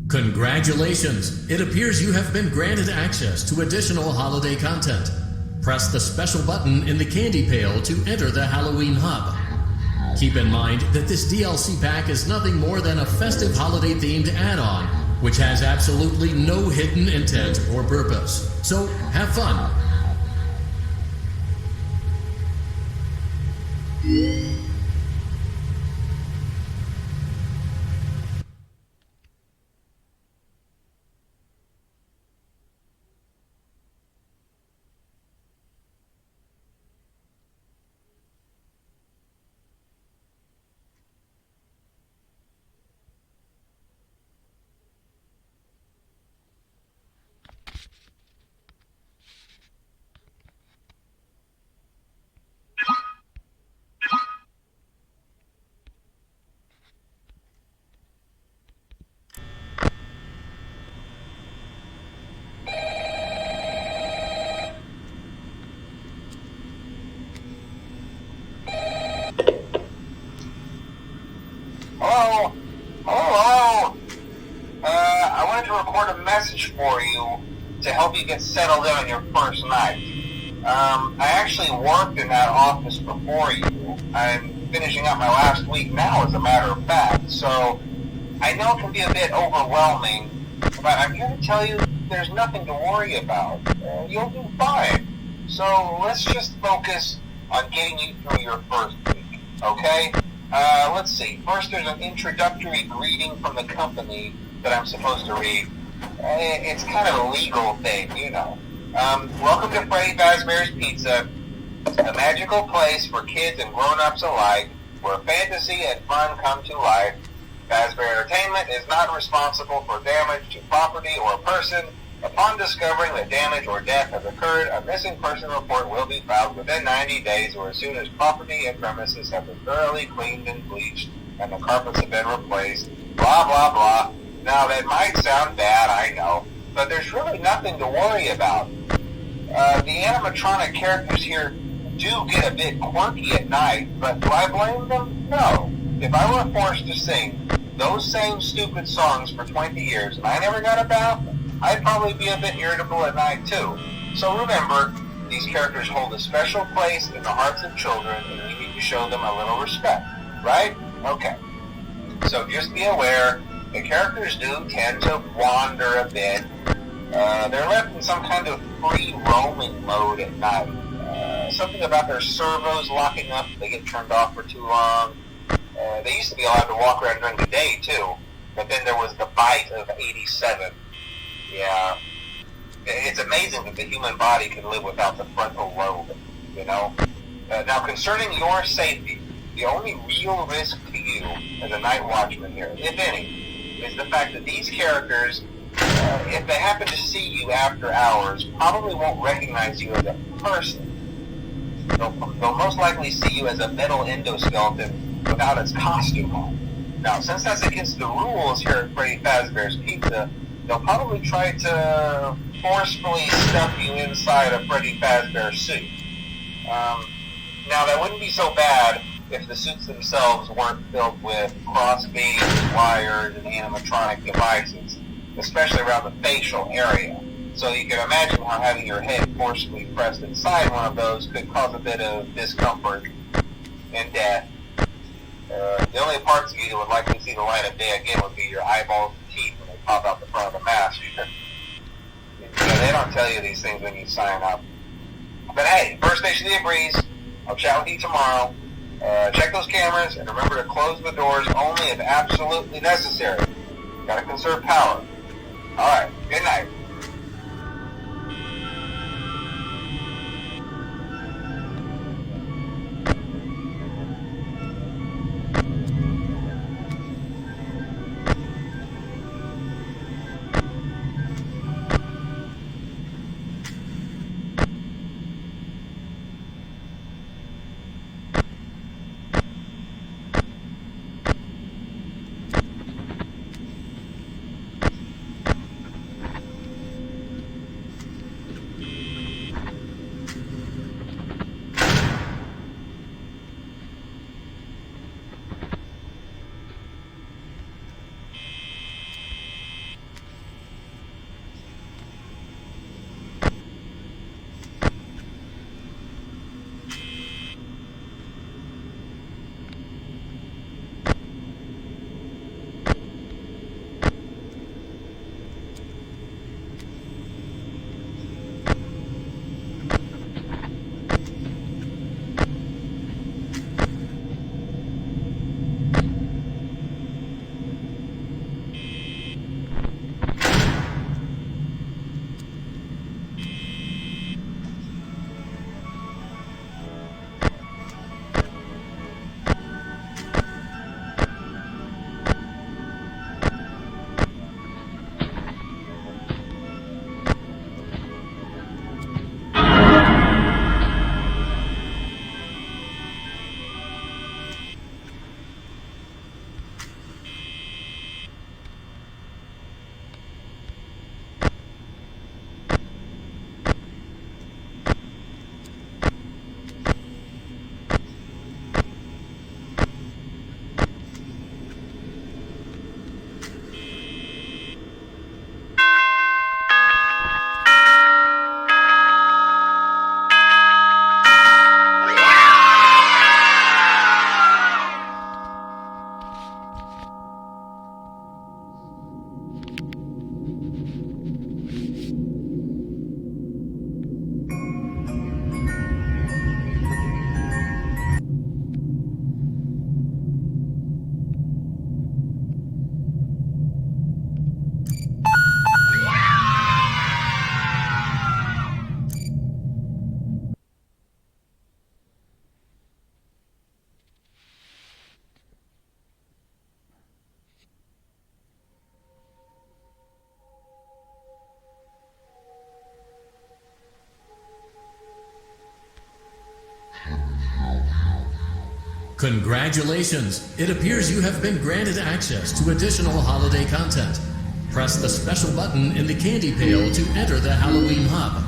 Congratulations! It appears you have been granted access to additional holiday content. Press the special button in the candy pail to enter the Halloween hub. Keep in mind that this DLC pack is nothing more than a festive holiday-themed add-on, which has absolutely no hidden intent or purpose. So, have fun! Hello? Hello? I wanted to record a message for you to help you get settled in on your first night. I actually worked in that office before you. I'm finishing up my last week now, as a matter of fact, so I know it can be a bit overwhelming, but I'm here to tell you there's nothing to worry about. You'll do fine. So let's just focus on getting you through your first week, okay? Let's see. First, there's an introductory greeting from the company that I'm supposed to read. It's kind of a legal thing, you know. Welcome to Freddy Fazbear's Pizza, a magical place for kids and grown-ups alike, where fantasy and fun come to life. Fazbear Entertainment is not responsible for damage to property or person. Upon discovering that damage or death has occurred, a missing person report will be filed within 90 days or as soon as property and premises have been thoroughly cleaned and bleached and the carpets have been replaced. Blah, blah, blah. Now, that might sound bad, I know, but there's really nothing to worry about. The animatronic characters here do get a bit quirky at night, but do I blame them? No. If I were forced to sing those same stupid songs for 20 years and I never got a bath, I'd probably be a bit irritable at night too. So remember, these characters hold a special place in the hearts of children and we need to show them a little respect, right? Okay. So just be aware, the characters do tend to wander a bit. They're left in some kind of free roaming mode at night. Something about their servos locking up if they get turned off for too long. They used to be allowed to walk around during the day too, but then there was the bite of 87. Yeah, it's amazing that the human body can live without the frontal lobe, you know? Now, concerning your safety, the only real risk to you as a night watchman here, if any, is the fact that these characters, if they happen to see you after hours, probably won't recognize you as a person. They'll most likely see you as a metal endoskeleton without its costume on. Now, since that's against the rules here at Freddy Fazbear's Pizza, they'll probably try to forcefully stuff you inside a Freddy Fazbear suit. Now, that wouldn't be so bad if the suits themselves weren't filled with crossbeams, wires, and animatronic devices, especially around the facial area. So you can imagine how having your head forcefully pressed inside one of those could cause a bit of discomfort and death. The only parts of you that would likely see the light of day again would be your eyeballs and teeth when they pop out the front of the mask. They don't tell you these things when you sign up. But hey, first station of the breeze. I'll chat with you tomorrow. Check those cameras and remember to close the doors only if absolutely necessary. Gotta conserve power. Alright, good night. Congratulations! It appears you have been granted access to additional holiday content. Press the special button in the candy pail to enter the Halloween hub.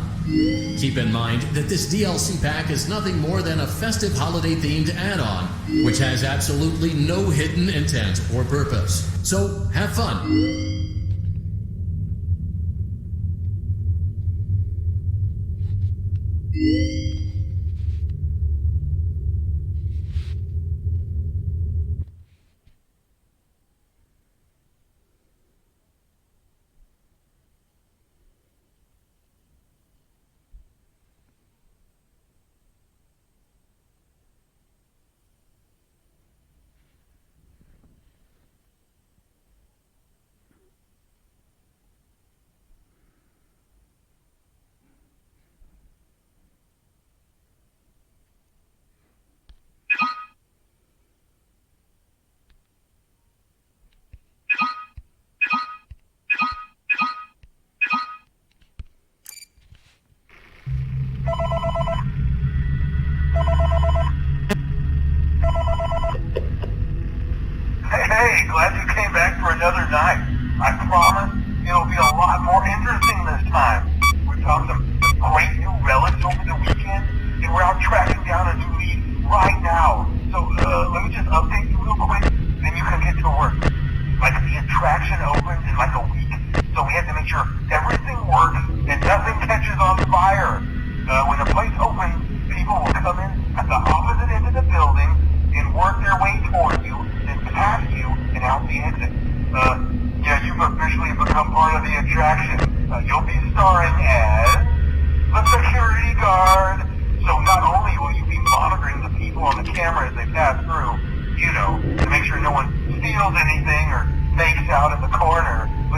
Keep in mind that this DLC pack is nothing more than a festive holiday-themed add-on, which has absolutely no hidden intent or purpose. So, have fun!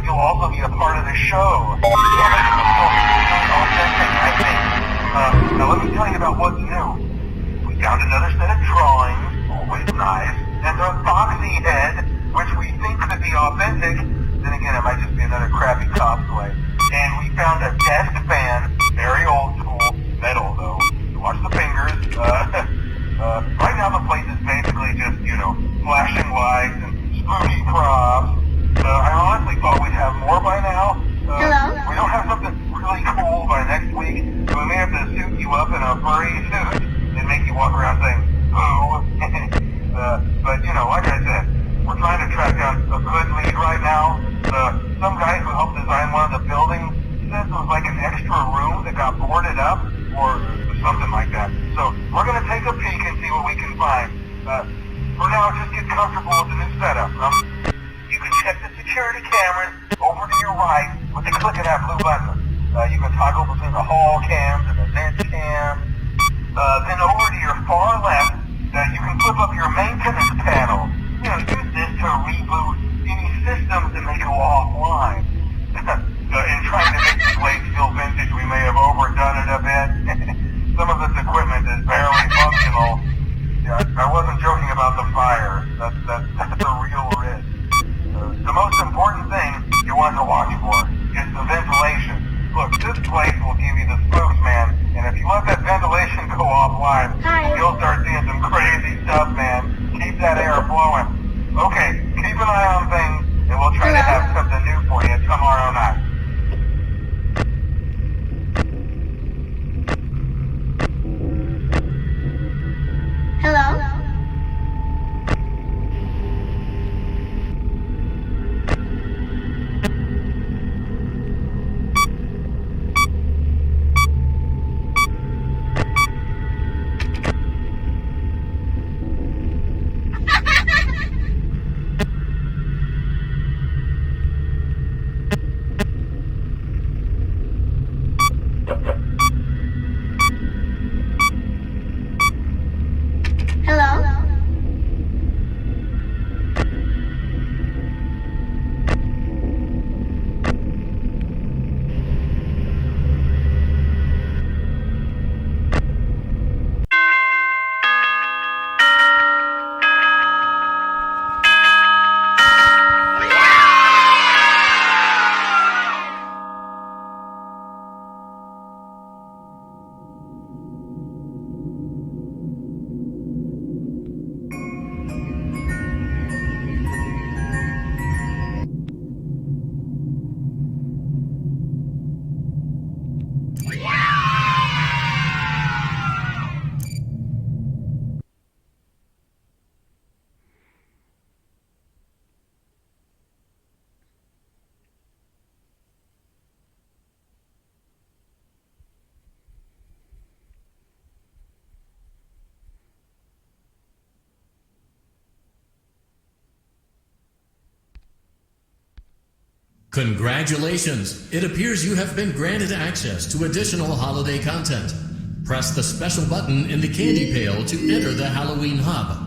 you'll also be a part of the show. Yeah, it's really authentic, I think. Now let me tell you about what's new. We found another set of drawings, always nice, and a foxy head, which we think could be authentic. Then again, it might just be another crappy cosplay. And we found a desk fan, very old school, metal though. Watch the fingers. Right now the place is basically just, flashing lights and spooky props. I honestly thought we'd have more by now. Hello? We don't have something really cool by next week, so we may have to suit you up in a furry suit and make you walk around saying, "Boo." But, like I said, we're trying to track down a good lead right now. Some guy who helped design one of the buildings says it was like an extra room that got boarded up, or something like that. So we're going to take a peek and see what we can find. For now, just get comfortable with the new setup. You can check the security cameras over to your right with the click of that blue button. You can toggle between the hall cams and the vent cams. Then over to your far left, you can flip up your maintenance panel. Use this to reboot any systems that may go offline. In trying to make this place feel vintage, we may have overdone it a bit. Some of this equipment is barely functional. Yeah, I wasn't joking about the fire. That's a real risk. The most important thing you want to watch for is the ventilation. Look, this place will give you the spooks, man. And if you let that ventilation go offline, you'll start seeing some crazy stuff, man. Keep that air flowing. Okay, keep an eye on things, and we'll try to have something new for you tomorrow night. Hello? Hello? Congratulations! It appears you have been granted access to additional holiday content. Press the special button in the candy pail to enter the Halloween hub.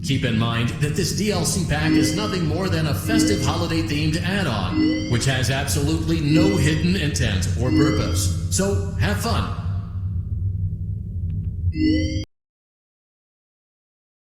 Keep in mind that this DLC pack is nothing more than a festive holiday-themed add-on, which has absolutely no hidden intent or purpose. So, have fun!